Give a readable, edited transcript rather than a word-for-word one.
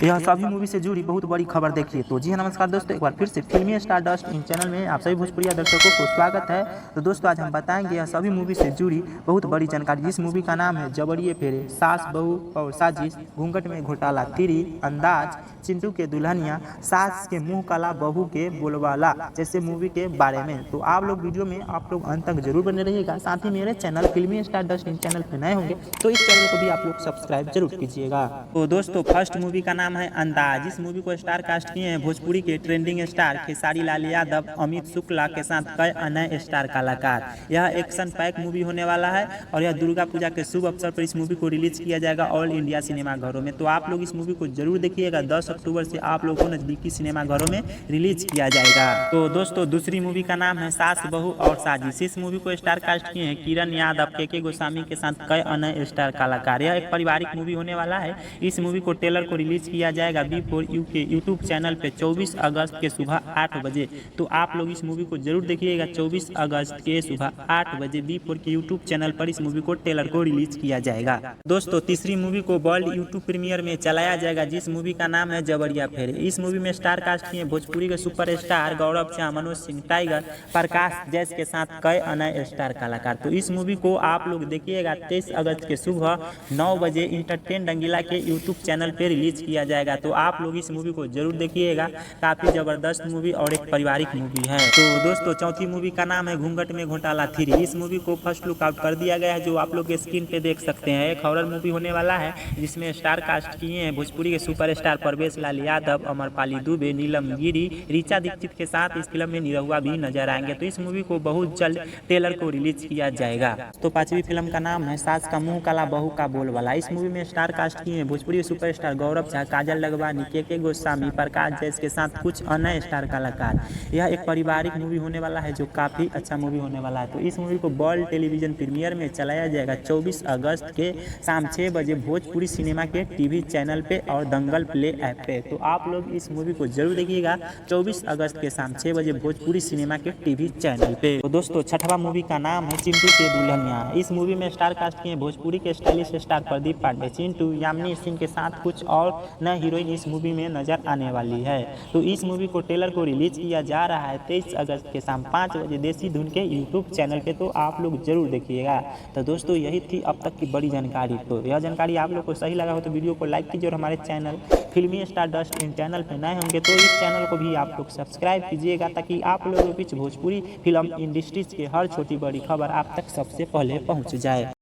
यह सभी मूवी से जुड़ी बहुत बड़ी खबर देखिए। तो जी हाँ, नमस्कार दोस्तों, एक बार फिर से फिल्मी स्टार डस्ट इन चैनल में आप सभी भोजपुरी दर्शकों को स्वागत है। तो दोस्तों, आज हम बताएंगे यह सभी मूवी से जुड़ी बहुत बड़ी जानकारी, जिस मूवी का नाम है जबरिए फेरे, सास बहू और साजिश, घूंघट में घोटाला, तिरी, अंदाज, चिंटू के दुल्हनिया, सास के मुंह काला बहू के बोलवाला जैसे मूवी के बारे में। तो आप लोग वीडियो में आप लोग अंत तक जरूर बने रहिएगा। साथ ही मेरे चैनल फिल्मी स्टार डस्ट इन चैनल पर नए होंगे तो इस चैनल को भी आप लोग सब्सक्राइब जरूर कीजिएगा। तो दोस्तों, फर्स्ट मूवी का नाम है अंदाज। इस मूवी को स्टार कास्ट किए हैं भोजपुरी के ट्रेंडिंग स्टार खेसारी लाल यादव, अमित शुक्ला के साथ कई अन्य स्टार कलाकार। यह एक्शन पैक मूवी होने वाला है और यह दुर्गा पूजा के शुभ अवसर पर इस मूवी को रिलीज किया जाएगा ऑल इंडिया सिनेमा घरों में। तो आप लोग इस मूवी को जरूर देखिएगा। 10 अक्टूबर से आप लोगों को नजदीकी सिनेमा घरों में रिलीज किया जाएगा। तो दोस्तों, दूसरी मूवी का नाम है सास बहू और साजिश। इस मूवी को स्टार कास्ट किए हैं किरण यादव, के गोस्वामी के साथ कई अन्य स्टार कलाकार। यह एक पारिवारिक मूवी होने वाला है। इस मूवी को ट्रेलर को रिलीज किया जाएगा B4U के यूट्यूब चैनल पे 24 अगस्त के सुबह 8 बजे। तो आप लोग इस मूवी को जरूर देखिएगा। 24 अगस्त के सुबह 8 बजे B4 के यूट्यूब चैनल पर इस मूवी को ट्रेलर को रिलीज किया जाएगा। दोस्तों, तीसरी मूवी को वर्ल्ड यूट्यूब प्रीमियर में चलाया जाएगा, जिस मूवी का नाम है जबरिया फेरे। इस मूवी में स्टार कास्ट किए भोजपुरी के सुपरस्टार गौरव शाह, मनोज सिंह टाइगर, प्रकाश जैस के साथ कई अन्य स्टार कलाकार। तो इस मूवी को आप लोग देखिएगा 23 अगस्त के सुबह 9 बजे इंटरटेन रंगीला के यूट्यूब चैनल पे रिलीज किया जाएगा। तो आप लोग इस मूवी को जरूर देखिएगा। काफी जबरदस्त मूवी और एक पारिवारिक मूवी है। तो दोस्तों, चौथी मूवी का नाम है घूंघट में घोटाला 3। इस मूवी को फर्स्ट लुक आउट कर दिया गया है, जो आप लोग स्क्रीन पे देख सकते हैं। एक हॉरर मूवी होने वाला है, जिसमें स्टार कास्ट किए हैं भोजपुरी के सुपरस्टार परवेश लाल यादव, अमरपाली दुबे, नीलम गिरी, ऋचा दीक्षित के साथ इस फिल्म में निरहुआ भी नजर आएंगे। तो इस मूवी को बहुत जल्द ट्रेलर को रिलीज किया जाएगा। तो पांचवी फिल्म का नाम है सास का मुंह काला बहू का बोलवाला। इस मूवी में स्टार कास्ट किए हैं भोजपुरी सुपरस्टार गौरव शाह, काजल लगवानी, के गोस्वामी, प्रकाश जैस के साथ कुछ अन्य स्टार कलाकार। यह एक पारिवारिक मूवी होने वाला है, जो काफी अच्छा मूवी होने वाला है। तो इस मूवी को वर्ल्ड टेलीविजन प्रीमियर में चलाया जाएगा 24 अगस्त के शाम 6 बजे भोजपुरी सिनेमा के टीवी चैनल पे और दंगल प्ले ऐप पे। तो आप लोग इस मूवी को जरूर देखिएगा 24 अगस्त के शाम 6 बजे भोजपुरी सिनेमा के टीवी चैनल पे। तो दोस्तों, छठवां मूवी का नाम है चिंटू के दुल्हनिया। इस मूवी में स्टार कास्ट किए भोजपुरी के स्टाइलिश स्टार प्रदीप पांडे, चिंटू, यामिनी सिंह के साथ कुछ और नए हीरोइन इस मूवी में नजर आने वाली है। तो इस मूवी को ट्रेलर को रिलीज किया जा रहा है 23 अगस्त के शाम 5 बजे देसी धुन के यूट्यूब चैनल पे। तो आप लोग जरूर देखिएगा। तो दोस्तों, यही थी अब तक की बड़ी जानकारी। तो यह जानकारी आप लोग को सही लगा हो तो वीडियो को लाइक कीजिए और हमारे चैनल फिल्मी स्टार डस्ट इन चैनल पर नए होंगे तो इस चैनल को भी आप लोग सब्सक्राइब कीजिएगा, ताकि आप लोगों के बीच भोजपुरी फिल्म इंडस्ट्रीज के हर छोटी बड़ी खबर आप तक सबसे पहले पहुँच जाए।